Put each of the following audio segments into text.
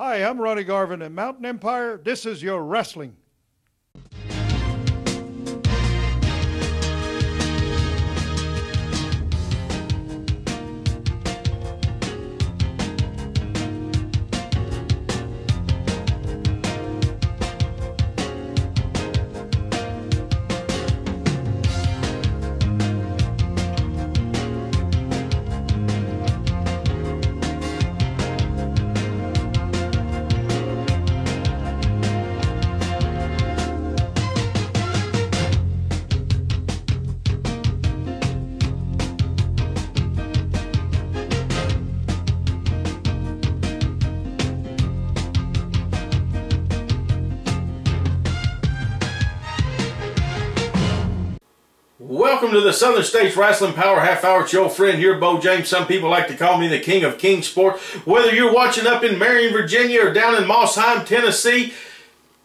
Hi, I'm Ronnie Garvin at Mountain Empire. This is your wrestling. Welcome to the Southern States Wrestling Power Half Hour. It's your friend here, Bo James. Some people like to call me the King of Kingsport. Whether you're watching up in Marion, Virginia, or down in Mossheim, Tennessee,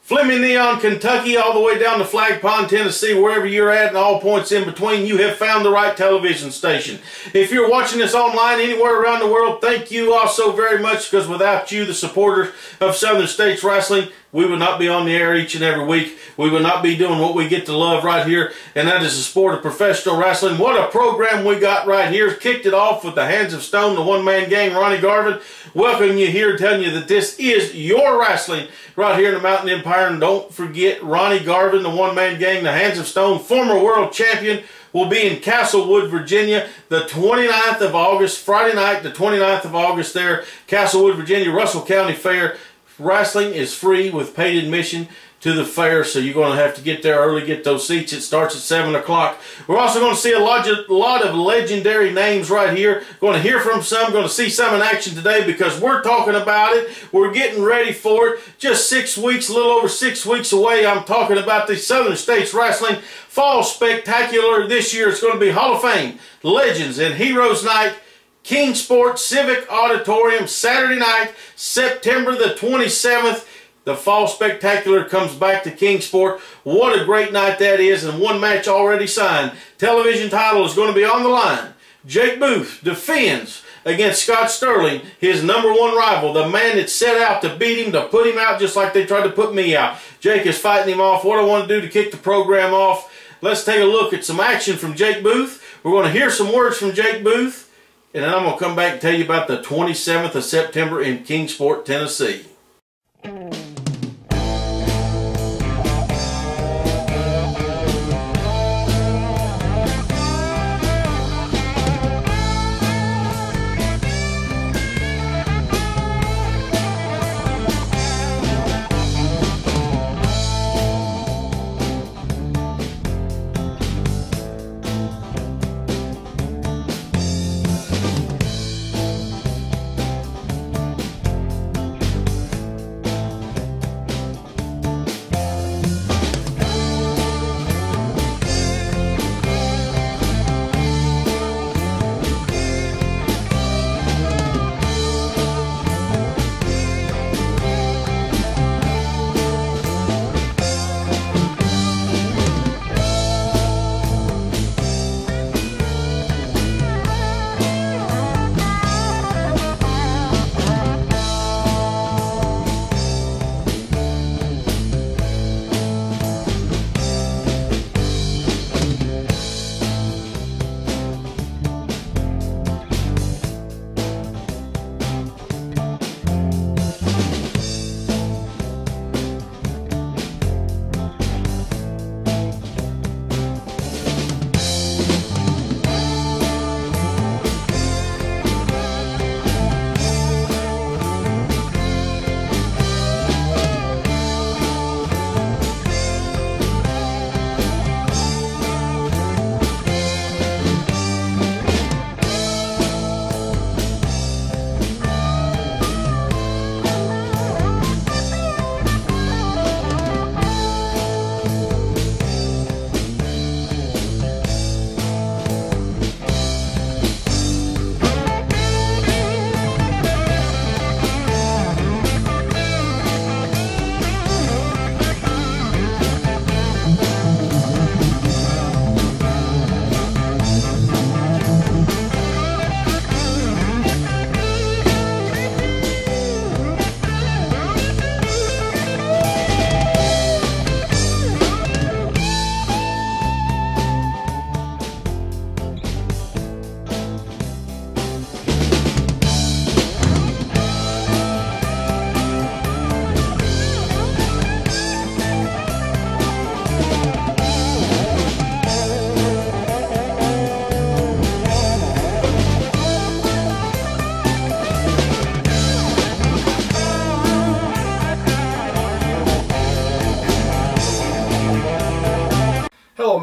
Fleming Neon, Kentucky, all the way down to Flag Pond, Tennessee, wherever you're at and all points in between, you have found the right television station. If you're watching this online anywhere around the world, thank you also very much, because without you, the supporters of Southern States Wrestling, we would not be on the air each and every week. We would not be doing what we get to love right here, and that is the sport of professional wrestling. What a program we got right here. Kicked it off with the Hands of Stone, the one-man gang, Ronnie Garvin, welcoming you here, telling you that this is your wrestling right here in the Mountain Empire. And don't forget, Ronnie Garvin, the one-man gang, the Hands of Stone, former world champion, will be in Castlewood, Virginia, the 29th of August, Friday night, the 29th of August there, Castlewood, Virginia, Russell County Fair. Wrestling is free with paid admission to the fair, so you're going to have to get there early, get those seats. It starts at 7 o'clock. We're also going to see a lot of legendary names right here. Going to hear from some, going to see some in action today, because we're talking about it. We're getting ready for it. Just 6 weeks, a little over 6 weeks away. I'm talking about the Southern States Wrestling Fall Spectacular. This year it's going to be Hall of Fame, Legends, and Heroes Night, Kingsport Civic Auditorium, Saturday night, September the 27th. The Fall Spectacular comes back to Kingsport. What a great night that is, and one match already signed. Television title is going to be on the line. Jake Booth defends against Scott Sterling, his #1 rival, the man that set out to beat him, to put him out just like they tried to put me out. Jake is fighting him off. What I want to do to kick the program off, let's take a look at some action from Jake Booth. We're going to hear some words from Jake Booth, and then I'm going to come back and tell you about the 27th of September in Kingsport, Tennessee.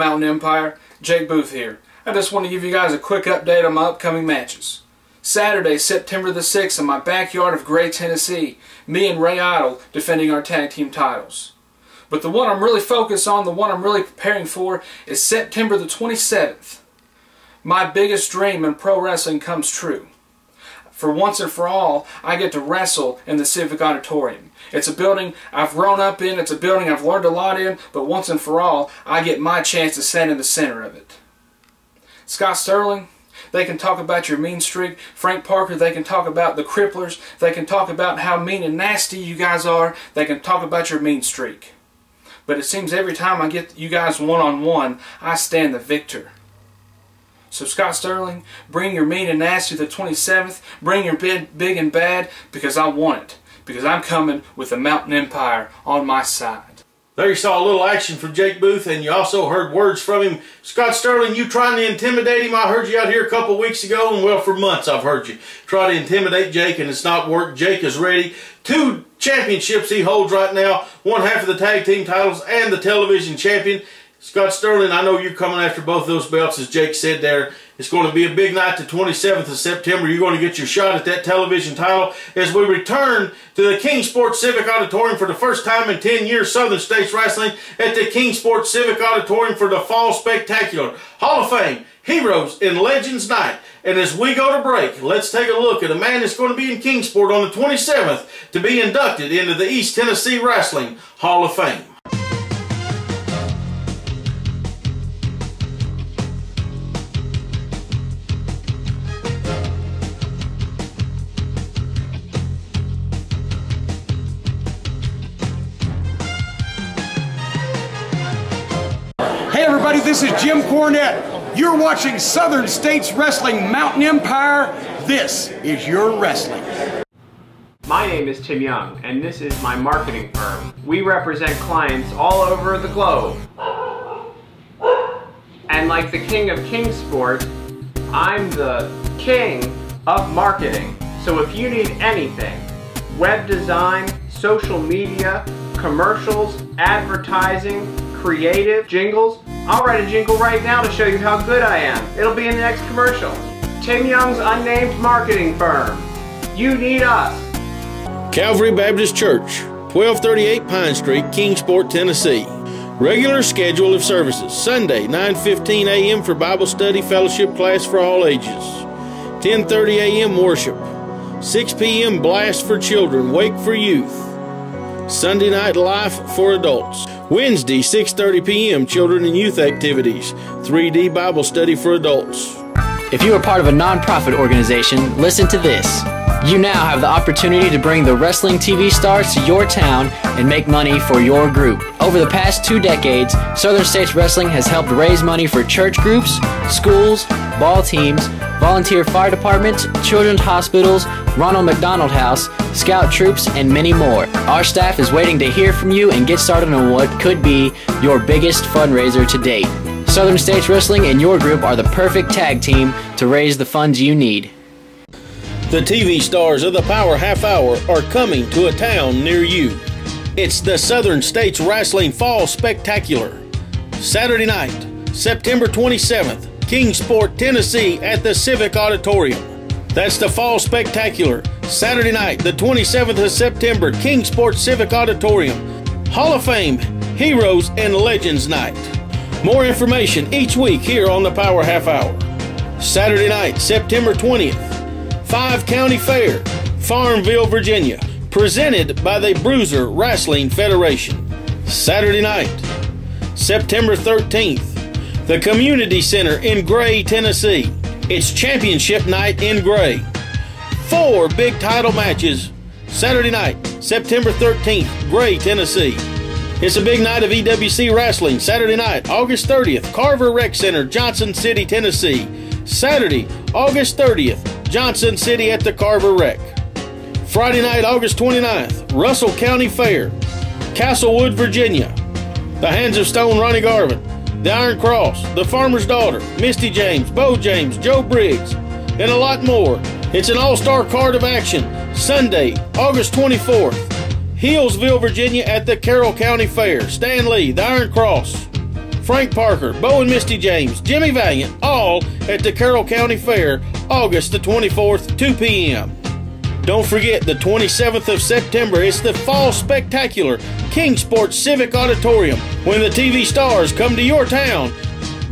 Mountain Empire, Jake Booth here. I just want to give you guys a quick update on my upcoming matches. Saturday, September the 6th, in my backyard of Gray, Tennessee, me and Ray Idle defending our tag team titles. But the one I'm really focused on, the one I'm really preparing for, is September the 27th. My biggest dream in pro wrestling comes true. For once and for all, I get to wrestle in the Civic Auditorium. It's a building I've grown up in, it's a building I've learned a lot in, but once and for all, I get my chance to stand in the center of it. Scott Sterling, they can talk about your mean streak. Frank Parker, they can talk about the cripplers. They can talk about how mean and nasty you guys are. They can talk about your mean streak. But it seems every time I get you guys one-on-one, I stand the victor. So Scott Sterling, bring your mean and nasty to the 27th. Bring your big and bad, because I want it. Because I'm coming with the Mountain Empire on my side. There you saw a little action from Jake Booth, and you also heard words from him. Scott Sterling, you trying to intimidate him? I heard you out here a couple weeks ago, and well, for months I've heard you try to intimidate Jake, and it's not worked. Jake is ready. 2 championships he holds right now, one half of the tag team titles and the television champion. Scott Sterling, I know you're coming after both those belts, as Jake said there. It's going to be a big night, the 27th of September. You're going to get your shot at that television title as we return to the Kingsport Civic Auditorium for the first time in 10 years. Southern States Wrestling at the Kingsport Civic Auditorium for the Fall Spectacular Hall of Fame Heroes and Legends Night. And as we go to break, let's take a look at a man that's going to be in Kingsport on the 27th to be inducted into the East Tennessee Wrestling Hall of Fame. Hey everybody, this is Jim Cornette. You're watching Southern States Wrestling Mountain Empire. This is your wrestling. My name is Tim Young, and this is my marketing firm. We represent clients all over the globe. And like the king of Kingsport, I'm the king of marketing. So if you need anything, web design, social media, commercials, advertising, creative, jingles, I'll write a jingle right now to show you how good I am. It'll be in the next commercial. Tim Young's Unnamed Marketing Firm. You need us. Calvary Baptist Church, 1238 Pine Street, Kingsport, Tennessee. Regular schedule of services: Sunday, 9:15 a.m. for Bible study fellowship class for all ages. 10:30 a.m. worship. 6 p.m. blast for children, wake for youth. Sunday night life for adults. Wednesday, 6:30 p.m. children and youth activities. 3D Bible study for adults. If you are part of a nonprofit organization, listen to this. You now have the opportunity to bring the wrestling TV stars to your town and make money for your group. Over the past 2 decades, Southern States Wrestling has helped raise money for church groups, schools, ball teams, volunteer fire departments, children's hospitals, Ronald McDonald House, scout troops, and many more. Our staff is waiting to hear from you and get started on what could be your biggest fundraiser to date. Southern States Wrestling and your group are the perfect tag team to raise the funds you need. The TV stars of the Power Half Hour are coming to a town near you. It's the Southern States Wrestling Fall Spectacular. Saturday night, September 27th, Kingsport, Tennessee at the Civic Auditorium. That's the Fall Spectacular. Saturday night, the 27th of September, Kingsport Civic Auditorium. Hall of Fame Heroes and Legends Night. More information each week here on the Power Half Hour. Saturday night, September 20th, 5 County Fair, Farmville, Virginia, presented by the Bruiser Wrestling Federation. Saturday night, September 13th, the Community Center in Gray, Tennessee. It's championship night in Gray. 4 big title matches. Saturday night, September 13th, Gray, Tennessee. It's a big night of EWC wrestling. Saturday night, August 30th, Carver Rec Center, Johnson City, Tennessee. Saturday, August 30th, Johnson City at the Carver Rec. Friday night, August 29th, Russell County Fair, Castlewood, Virginia. The Hands of Stone, Ronnie Garvin. The Iron Cross, The Farmer's Daughter, Misty James, Bo James, Joe Briggs, and a lot more. It's an all-star card of action. Sunday, August 24th, Hillsville, Virginia at the Carroll County Fair. Stan Lee, The Iron Cross. Frank Parker, Bo and Misty James, Jimmy Valiant, all at the Carroll County Fair, August the 24th, 2 p.m. Don't forget the 27th of September, it's the Fall Spectacular, Kingsport Civic Auditorium. When the TV stars come to your town,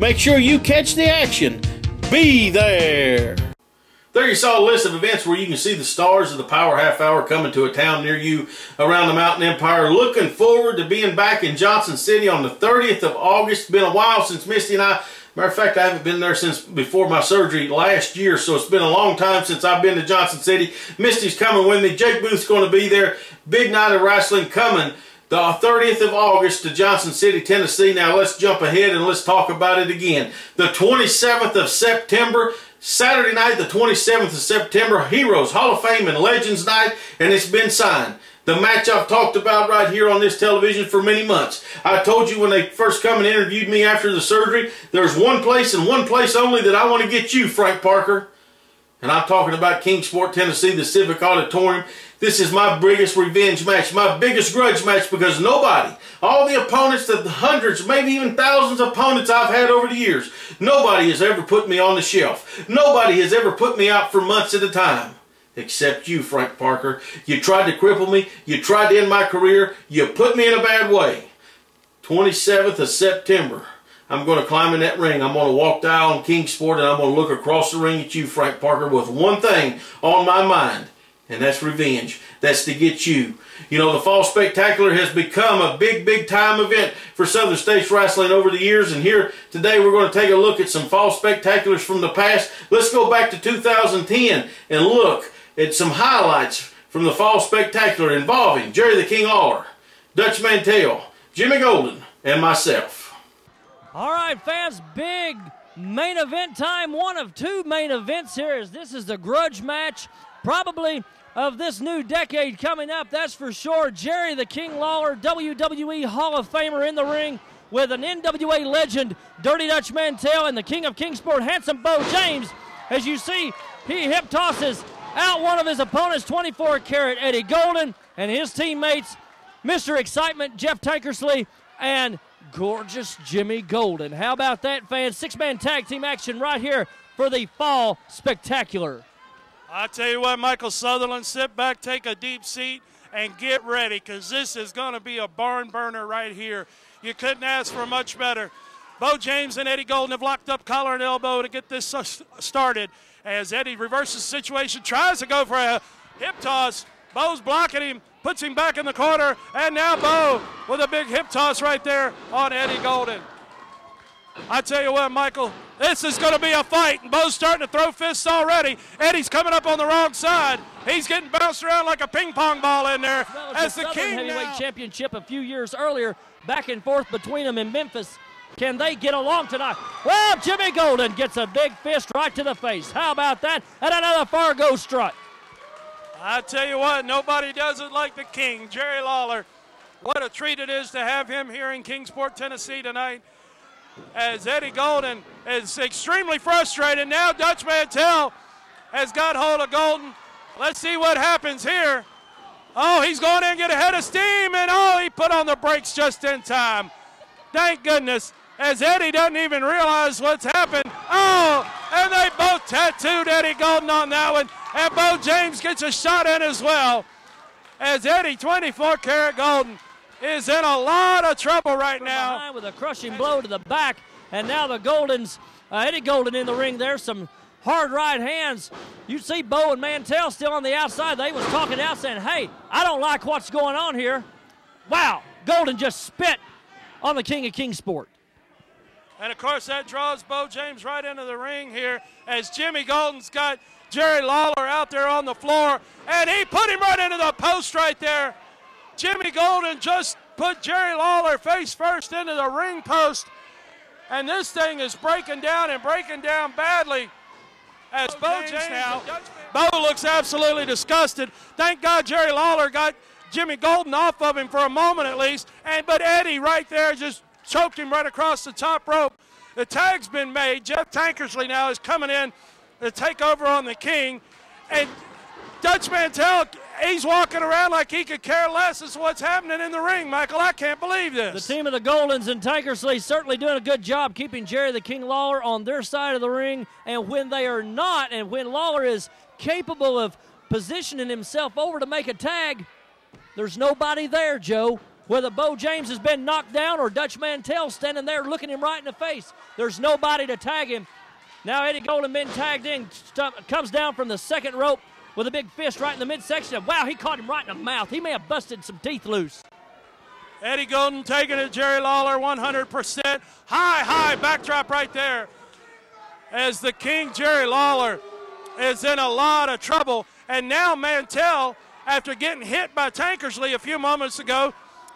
make sure you catch the action. Be there. There you saw a list of events where you can see the stars of the Power Half Hour coming to a town near you around the Mountain Empire. Looking forward to being back in Johnson City on the 30th of August. It's been a while since Misty and I, matter of fact, I haven't been there since before my surgery last year, so it's been a long time since I've been to Johnson City. Misty's coming with me. Jake Booth's going to be there. Big night of wrestling coming the 30th of August to Johnson City, Tennessee. Now let's jump ahead and let's talk about it again. The 27th of September, Saturday night, the 27th of September, Heroes, Hall of Fame, and Legends Night, and it's been signed. The match I've talked about right here on this television for many months. I told you when they first come and interviewed me after the surgery, there's one place and one place only that I want to get you, Frank Parker. And I'm talking about Kingsport, Tennessee, the Civic Auditorium. This is my biggest revenge match, my biggest grudge match, because nobody, all the opponents, the hundreds, maybe even thousands of opponents I've had over the years, nobody has ever put me on the shelf. Nobody has ever put me out for months at a time. Except you, Frank Parker. You tried to cripple me. You tried to end my career. You put me in a bad way. 27th of September. I'm going to climb in that ring. I'm going to walk down on Kingsport and I'm going to look across the ring at you, Frank Parker, with one thing on my mind. And that's revenge. That's to get you. You know, the Fall Spectacular has become a big, big time event for Southern States Wrestling over the years. And here today we're going to take a look at some Fall Spectaculars from the past. Let's go back to 2010 and look at some highlights from the Fall Spectacular involving Jerry the King Lawler, Dutch Mantel, Jimmy Golden, and myself. All right, fans, big main event time. One of two main events here, as this is the grudge match, probably of this new decade coming up, that's for sure. Jerry the King Lawler, WWE Hall of Famer, in the ring with an NWA legend, Dirty Dutch Mantel, and the King of Kingsport, Handsome Bo James. As you see, he hip tosses out one of his opponents, 24-karat Eddie Golden, and his teammates, Mr. Excitement, Jeff Tankersley, and gorgeous Jimmy Golden. How about that, fans? Six-man tag team action right here for the Fall Spectacular. I tell you what, Michael Sutherland, sit back, take a deep seat, and get ready, because this is going to be a barn burner right here. You couldn't ask for much better. Bo James and Eddie Golden have locked up collar and elbow to get this started. As Eddie reverses the situation, tries to go for a hip toss. Bo's blocking him, puts him back in the corner, and now Bo with a big hip toss right there on Eddie Golden. I tell you what, Michael, this is going to be a fight, and Bo's starting to throw fists already. Eddie's coming up on the wrong side. He's getting bounced around like a ping pong ball in there. Well, as the King heavyweight now. championship a few years earlier, back and forth between them in Memphis. Can they get along tonight? Well, Jimmy Golden gets a big fist right to the face. How about that? And another Fargo strut. I tell you what, nobody does it like the King, Jerry Lawler. What a treat it is to have him here in Kingsport, Tennessee tonight. As Eddie Golden is extremely frustrated. Now Dutch Mantel has got hold of Golden. Let's see what happens here. Oh, he's going in and get ahead of steam, and oh, he put on the brakes just in time. Thank goodness, as Eddie doesn't even realize what's happened. Oh, and they both tattooed Eddie Golden on that one, and Bo James gets a shot in as well. As Eddie, 24-karat Golden, is in a lot of trouble right now. With a crushing blow to the back, and now the Goldens, Eddie Golden in the ring there, some hard right hands. You see Bo and Mantel still on the outside. They was talking out saying, hey, I don't like what's going on here. Wow, Golden just spit on the King of Kingsport. And of course that draws Bo James right into the ring here as Jimmy Golden's got Jerry Lawler out there on the floor, and he put him right into the post right there. Jimmy Golden just put Jerry Lawler face first into the ring post, and this thing is breaking down and breaking down badly. As Bo James now, Bo looks absolutely disgusted. Thank God Jerry Lawler got Jimmy Golden off of him for a moment at least, but Eddie right there just choked him right across the top rope. The tag's been made. Jeff Tankersley now is coming in to take over on the King, and Dutch Mantel He's walking around like he could care less as to what's happening in the ring, Michael. I can't believe this. The team of the Goldens and Tankersley certainly doing a good job keeping Jerry the King Lawler on their side of the ring. And when they are not, and when Lawler is capable of positioning himself over to make a tag, there's nobody there, Joe. Whether Bo James has been knocked down or Dutch Mantel standing there looking him right in the face, there's nobody to tag him. Now Eddie Golden been tagged in, comes down from the second rope with a big fist right in the midsection. Wow, he caught him right in the mouth. He may have busted some teeth loose. Eddie Golden taking it, Jerry Lawler 100%. High backdrop right there. As the King, Jerry Lawler, is in a lot of trouble. And now Mantel, after getting hit by Tankersley a few moments ago,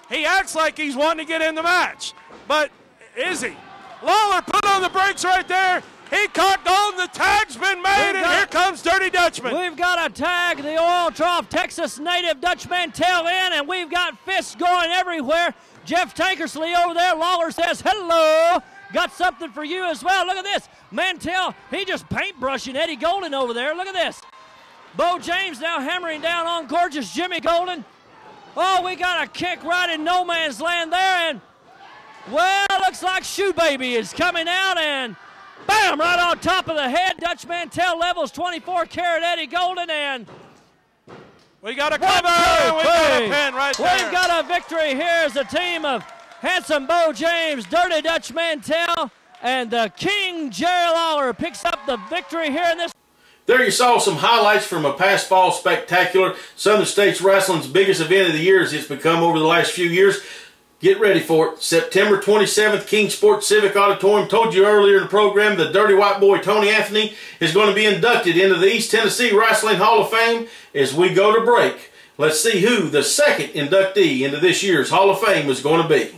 he acts like he's wanting to get in the match. But is he? Lawler put on the brakes right there. He caught Golden. The tag's been made, and here comes Dirty Dutchman. We've got a tag, the Oil Trough, Texas native Dutch Mantel in, and we've got fists going everywhere. Jeff Tankersley over there. Lawler says, hello. Got something for you as well. Look at this. Mantel, he just paintbrushing Eddie Golden over there. Look at this. Bo James now hammering down on gorgeous Jimmy Golden. Oh, we got a kick right in no man's land there, and, well, looks like Shoe Baby is coming out, and bam, right on top of the head. Dutch Mantel levels 24-karat Eddie Golden, and we got a cover. We got a pin right there. We've got a victory here as the team of handsome Bo James, Dirty Dutch Mantel, and the King Jerry Lawler picks up the victory here in this. There you saw some highlights from a past fall spectacular. Southern States Wrestling's biggest event of the year as it's become over the last few years. Get ready for it. September 27th, Kingsport Civic Auditorium. Told you earlier in the program, the Dirty White Boy Tony Anthony is going to be inducted into the East Tennessee Wrestling Hall of Fame as we go to break. Let's see who the second inductee into this year's Hall of Fame is going to be.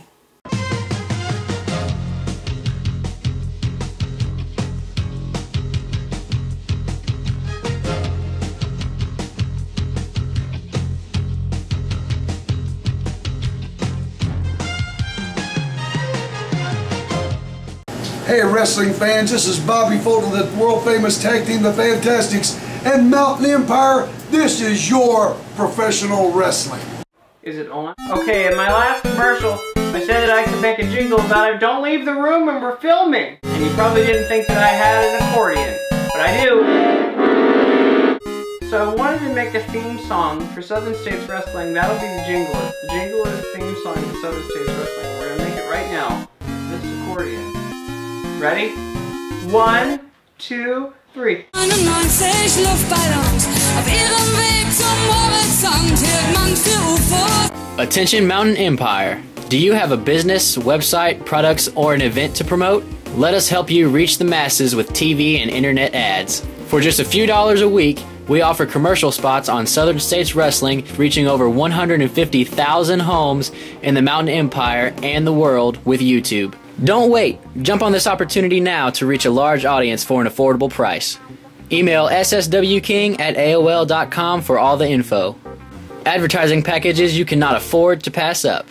Hey wrestling fans, this is Bobby Fulton, the world famous tag team, the Fantastics, and Mountain Empire. This is your professional wrestling. Is it on? Okay, in my last commercial, I said that I could make a jingle about it. Don't leave the room and we're filming. And you probably didn't think that I had an accordion, but I do. So I wanted to make a theme song for Southern States Wrestling. That'll be the jingle. The jingle is the theme song for Southern States Wrestling. We're gonna make it right now. This accordion. Ready? 1, 2, 3. 91 Luftballons auf ihrem Weg zum Horizont hielt man für UFOs. Attention Mountain Empire. Do you have a business, website, products, or an event to promote? Let us help you reach the masses with TV and internet ads. For just a few dollars a week, we offer commercial spots on Southern States Wrestling, reaching over 150,000 homes in the Mountain Empire and the world with YouTube. Don't wait. Jump on this opportunity now to reach a large audience for an affordable price. Email sswking@aol.com for all the info. Advertising packages you cannot afford to pass up.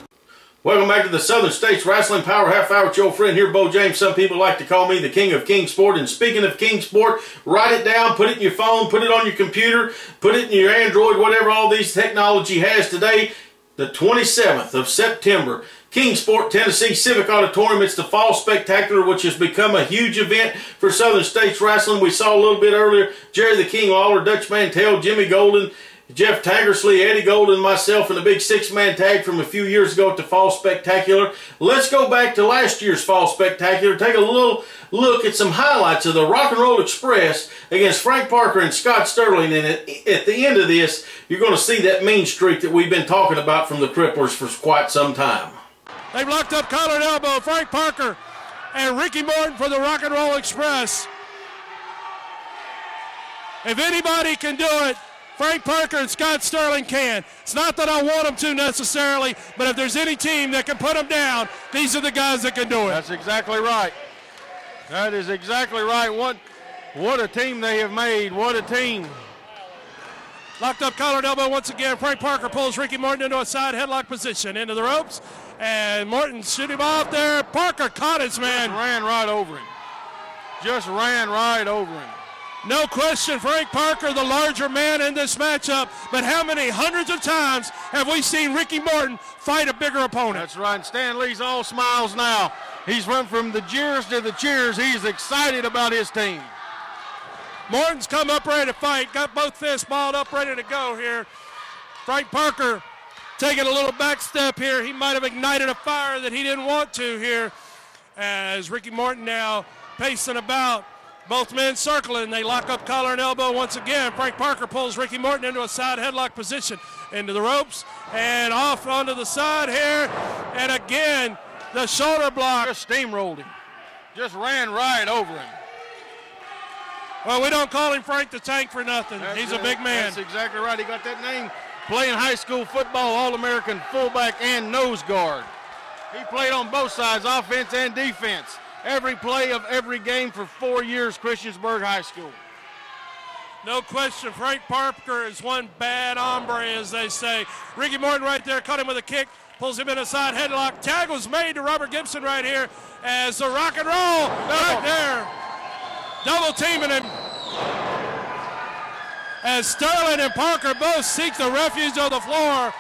Welcome back to the Southern States Wrestling Power Half Hour with your friend here, Bo James. Some people like to call me the King of Kingsport. And speaking of Kingsport, write it down, put it in your phone, put it on your computer, put it in your Android, whatever all these technology has today. The 27th of September, Kingsport, Tennessee Civic Auditorium. It's the Fall Spectacular, which has become a huge event for Southern States Wrestling. We saw a little bit earlier, Jerry the King Lawler, Dutch Mantel, Jimmy Golden, Jeff Tankersley, Eddie Golden, myself, and a big 6-man tag from a few years ago at the Fall Spectacular. Let's go back to last year's Fall Spectacular, take a little look at some highlights of the Rock and Roll Express against Frank Parker and Scott Sterling. And at the end of this, you're going to see that mean streak that we've been talking about from the Cripplers for quite some time. They've locked up collar and elbow, Frank Parker and Ricky Morton for the Rock and Roll Express. If anybody can do it, Frank Parker and Scott Sterling can. It's not that I want them to necessarily, but if there's any team that can put them down, these are the guys that can do it. That's exactly right. That is exactly right. What a team they have made. What a team. Locked up collar and elbow once again. Frank Parker pulls Ricky Morton into a side headlock position, into the ropes, and Morton shoot him off there. Parker caught his man. Just ran right over him. Just ran right over him. No question, Frank Parker, the larger man in this matchup, but how many hundreds of times have we seen Ricky Morton fight a bigger opponent? That's right. Stan Lee's all smiles now. He's run from the jeers to the cheers. He's excited about his team. Morton's come up ready to fight, got both fists balled up, ready to go here. Frank Parker taking a little back step here. He might have ignited a fire that he didn't want to here, as Ricky Morton now pacing about. Both men circling. They lock up collar and elbow once again. Frank Parker pulls Ricky Morton into a side headlock position, into the ropes and off onto the side here. And again, the shoulder block. Just steamrolled him. Just ran right over him. Well, we don't call him Frank the Tank for nothing. He's a big man. That's exactly right. He got that name playing high school football, All-American fullback and nose guard. He played on both sides, offense and defense. Every play of every game for 4 years, Christiansburg High School. No question, Frank Parker is one bad hombre, as they say. Ricky Morton right there, caught him with a kick, pulls him in a side headlock. Tag was made to Robert Gibson right here as the rock and roll right there. Double teaming him. As Sterling and Parker both seek the refuge of the floor.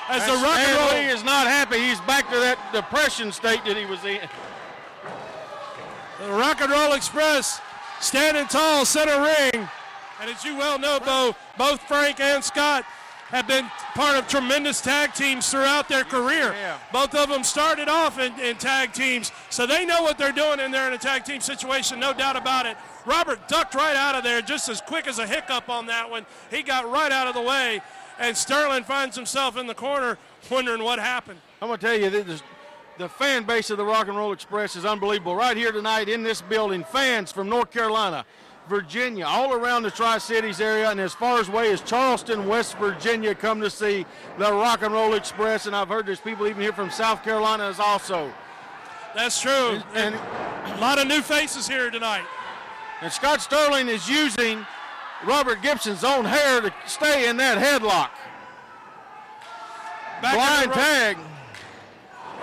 As the rock and roll. Lee is not happy. He's back to that depression state that he was in. The Rock and Roll Express standing tall, center ring. And as you well know, Bo, both Frank and Scott have been part of tremendous tag teams throughout their career. Yeah. Both of them started off in tag teams, so they know what they're doing in there in a tag team situation, no doubt about it. Robert ducked right out of there just as quick as a hiccup on that one. He got right out of the way, and Sterling finds himself in the corner wondering what happened. I'm going to tell you, the fan base of the Rock and Roll Express is unbelievable. Right here tonight in this building, fans from North Carolina, Virginia, all around the Tri-Cities area, and as far away as Charleston, West Virginia, come to see the Rock and Roll Express. And I've heard there's people even here from South Carolina as also. That's true. And a lot of new faces here tonight. And Scott Sterling is using Robert Gibson's own hair to stay in that headlock. Blind tag.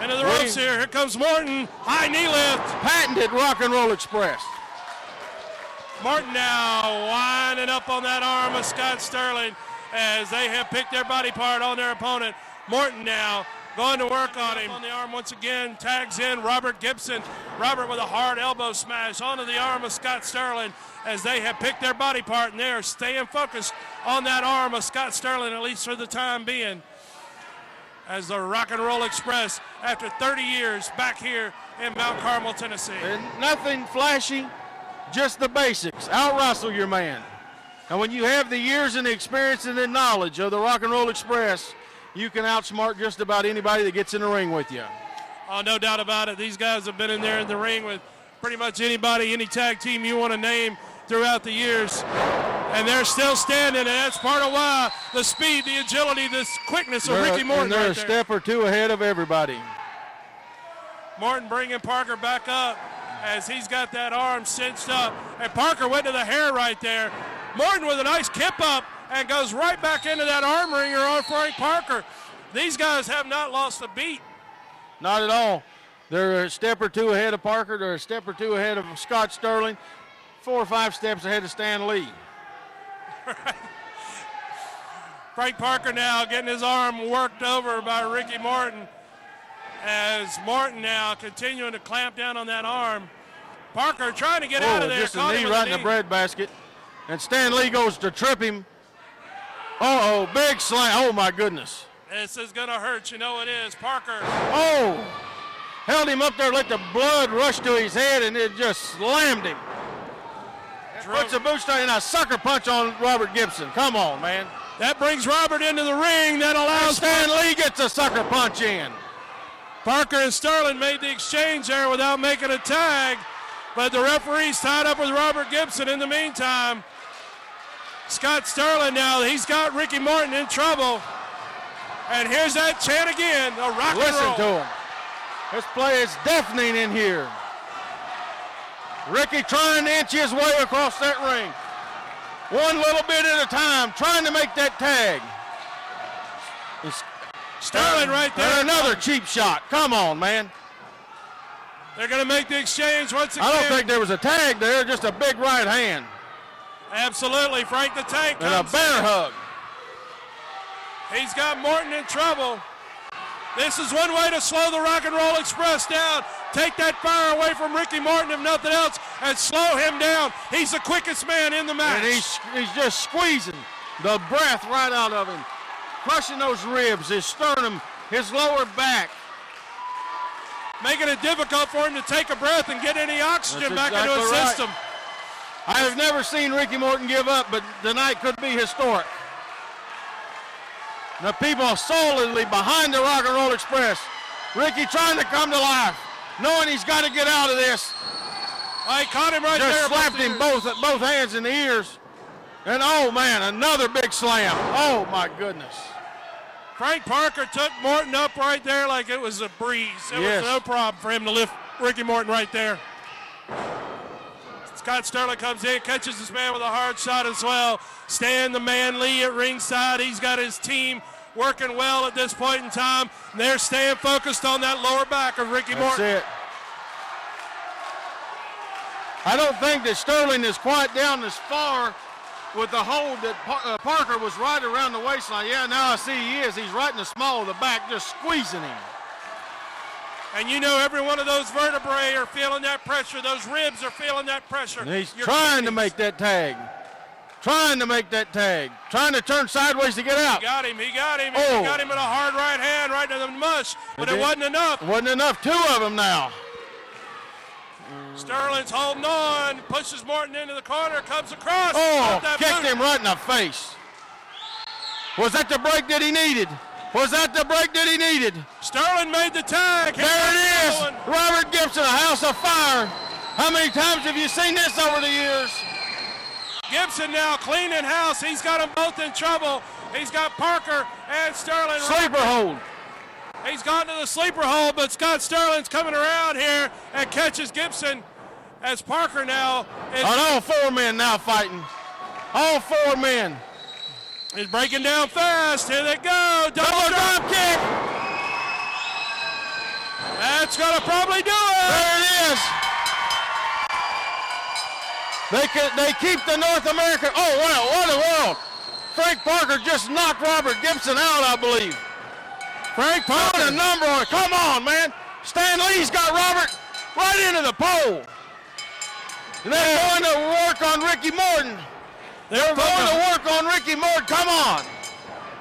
Into the ropes here. Here comes Morton. High knee lift. Patented Rock and Roll Express. Morton now winding up on that arm of Scott Sterling as they have picked their body part on their opponent. Morton now going to work on him. On the arm once again, tags in Robert Gibson. Robert with a hard elbow smash onto the arm of Scott Sterling as they have picked their body part, and they are staying focused on that arm of Scott Sterling, at least for the time being. As the Rock and Roll Express, after 30 years, back here in Mount Carmel, Tennessee. And nothing flashy, just the basics. Out-wrestle your man. And when you have the years and the experience and the knowledge of the Rock and Roll Express, you can outsmart just about anybody that gets in the ring with you. Oh, no doubt about it. These guys have been in there in the ring with pretty much anybody, any tag team you want to name throughout the years. And they're still standing, and that's part of why the speed, the agility, the quickness of Ricky Morton. And they're a step or two ahead of everybody. Morton bringing Parker back up as he's got that arm cinched up. And Parker went to the hair right there. Morton with a nice kip up and goes right back into that arm wringer on Frank Parker. These guys have not lost a beat. Not at all. They're a step or two ahead of Parker. They're a step or two ahead of Scott Sterling. 4 or 5 steps ahead of Stan Lee. Right. Frank Parker now getting his arm worked over by Ricky Morton as Morton now continuing to clamp down on that arm. Parker trying to get out of there. Just a knee right in the breadbasket. And Stan Lee goes to trip him. Uh-oh, big slam. Oh, my goodness. This is going to hurt. You know it is. Parker. Oh, held him up there, let the blood rush to his head, and it just slammed him. Puts a boot and a sucker punch on Robert Gibson. Come on, man. That brings Robert into the ring. That allows Stan Lee gets a sucker punch in. Parker and Sterling made the exchange there without making a tag, but the referee's tied up with Robert Gibson in the meantime. Scott Sterling now, he's got Ricky Morton in trouble. And here's that chant again, a rock and roll. Listen to him. This play is deafening in here. Ricky trying to inch his way across that ring. One little bit at a time, trying to make that tag. Sterling right there. And another cheap shot. Come on, man. They're going to make the exchange once again. I don't think there was a tag there, just a big right hand. Absolutely. Frank the Tank And a bear hug. He's got Morton in trouble. This is one way to slow the Rock and Roll Express down. Take that fire away from Ricky Morton, if nothing else, and slow him down. He's the quickest man in the match. And he's just squeezing the breath right out of him. Crushing those ribs, his sternum, his lower back. Making it difficult for him to take a breath and get any oxygen back into his system. I have never seen Ricky Morton give up, but tonight could be historic. The people are solidly behind the Rock and Roll Express. Ricky trying to come to life, knowing he's got to get out of this. I caught him right there. Just slapped him both hands in the ears. And oh man, another big slam. Oh my goodness. Frank Parker took Morton up right there like it was a breeze. It was no problem for him to lift Ricky Morton right there. Scott Sterling comes in, catches this man with a hard shot as well. Stan the Man Lee at ringside. He's got his team working well at this point in time. And they're staying focused on that lower back of Ricky Morton. That's it. I don't think that Sterling is quite down as far with the hold that Parker was right around the waistline. Yeah, now I see he is. He's right in the small of the back, just squeezing him. And you know every one of those vertebrae are feeling that pressure. Those ribs are feeling that pressure. And he's trying to make that tag. Trying to make that tag. Trying to turn sideways to get out. He got him. He got him. Oh. He got him with a hard right hand right to the mush. But it wasn't enough. It wasn't enough. Two of them now. Sterling's holding on. Pushes Morton into the corner. Comes across. Oh, kicked him right in the face. Was that the break that he needed? Was that the break that he needed? Sterling made the tag. There it is. Robert Gibson, a house of fire. How many times have you seen this over the years? Gibson now cleaning house. He's got them both in trouble. He's got Parker and Sterling. Sleeper hold. He's gone to the sleeper hold, but Scott Sterling's coming around here and catches Gibson as Parker now is. And all four men now fighting. All four men. He's breaking down fast. Here they go. Double drop kick. That's going to probably do it. There it is. They keep the North American. Oh, wow, what a world. Frank Parker just knocked Robert Gibson out, I believe. Frank Parker. Put a number on it. Come on, man. Stan Lee's got Robert right into the pole. And they're going to work on Ricky Morton. They're going to work on Ricky Morton. Come on.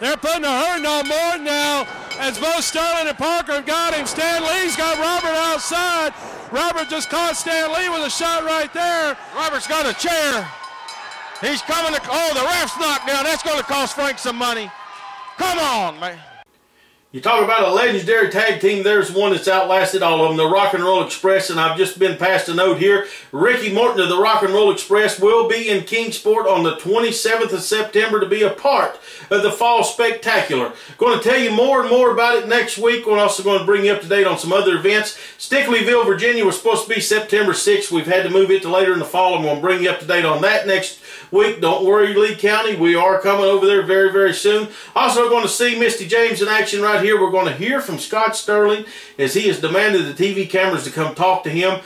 They're putting a hurting on Morton now as both Sterling and Parker have got him. Stan Lee's got Robert outside. Robert just caught Stan Lee with a shot right there. Robert's got a chair. He's coming to, oh, the ref's knocked down. That's going to cost Frank some money. Come on, man. You talk about a legendary tag team, there's one that's outlasted all of them, the Rock and Roll Express, and I've just been passed a note here. Ricky Morton of the Rock and Roll Express will be in Kingsport on the 27th of September to be a part of the Fall Spectacular. Going to tell you more and more about it next week. We're also going to bring you up to date on some other events. Stickleyville, Virginia was supposed to be September 6th. We've had to move it to later in the fall. I'm going to bring you up to date on that next week. Don't worry, Lee County. We are coming over there very, very soon. Also going to see Misty James in action right here. We're going to hear from Scott Sterling as he has demanded the TV cameras to come talk to him.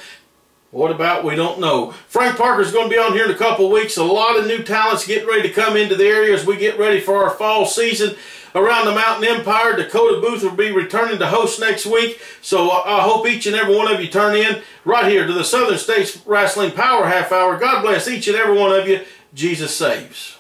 What about? We don't know. Frank Parker's going to be on here in a couple of weeks. A lot of new talents getting ready to come into the area as we get ready for our fall season around the Mountain Empire. Dakota Booth will be returning to host next week. So I hope each and every one of you turn in right here to the Southern States Wrestling Power Half Hour. God bless each and every one of you. Jesus saves.